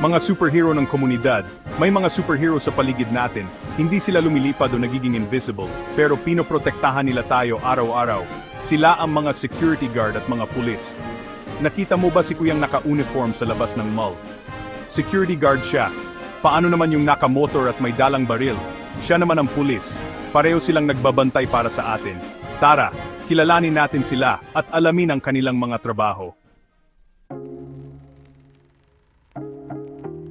Mga superhero ng komunidad, may mga superhero sa paligid natin, hindi sila lumilipad o nagiging invisible, pero pinoprotektahan nila tayo araw-araw. Sila ang mga security guard at mga pulis. Nakita mo ba si kuyang naka-uniform sa labas ng mall? Security guard siya. Paano naman yung naka-motor at may dalang baril? Siya naman ang pulis. Pareho silang nagbabantay para sa atin. Tara, kilalanin natin sila at alamin ang kanilang mga trabaho.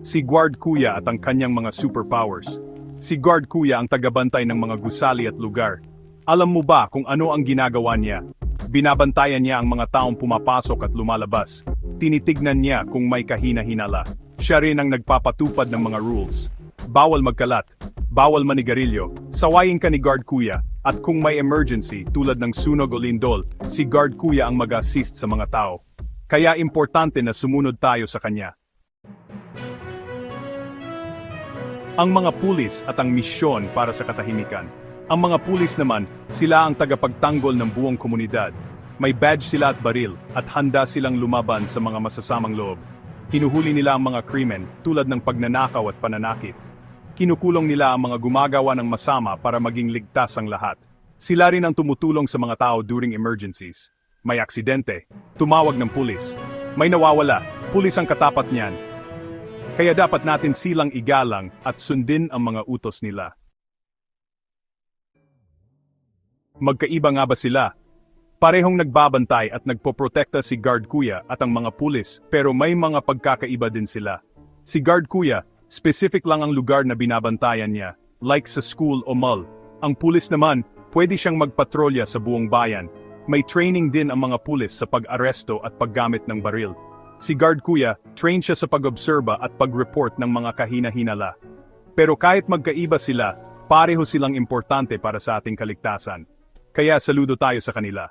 Si Guard Kuya at ang kanyang mga superpowers. Si Guard Kuya ang tagabantay ng mga gusali at lugar. Alam mo ba kung ano ang ginagawa niya? Binabantayan niya ang mga taong pumapasok at lumalabas. Tinitignan niya kung may kahina-hinala. Siya rin ang nagpapatupad ng mga rules. Bawal magkalat, bawal manigarilyo, sawayin ka ni Guard Kuya, at kung may emergency tulad ng sunog o lindol, si Guard Kuya ang mag-assist sa mga tao. Kaya importante na sumunod tayo sa kanya. Ang mga pulis at ang misyon para sa katahimikan. Ang mga pulis naman, sila ang tagapagtanggol ng buong komunidad. May badge sila at baril, at handa silang lumaban sa mga masasamang loob. Hinuhuli nila ang mga krimen tulad ng pagnanakaw at pananakit. Kinukulong nila ang mga gumagawa ng masama para maging ligtas ang lahat. Sila rin ang tumutulong sa mga tao during emergencies. May aksidente, tumawag ng pulis. May nawawala, pulis ang katapat niyan. Kaya dapat natin silang igalang at sundin ang mga utos nila. Magkaiba nga ba sila? Parehong nagbabantay at nagpoprotekta si Guard Kuya at ang mga pulis, pero may mga pagkakaiba din sila. Si Guard Kuya, specific lang ang lugar na binabantayan niya, like sa school o mall. Ang pulis naman, pwede siyang magpatrolya sa buong bayan. May training din ang mga pulis sa pag-aresto at paggamit ng baril. Si Guard Kuya, trained siya sa pag-obserba at pag-report ng mga kahina-hinala. Pero kahit magkaiba sila, pareho silang importante para sa ating kaligtasan. Kaya saludo tayo sa kanila.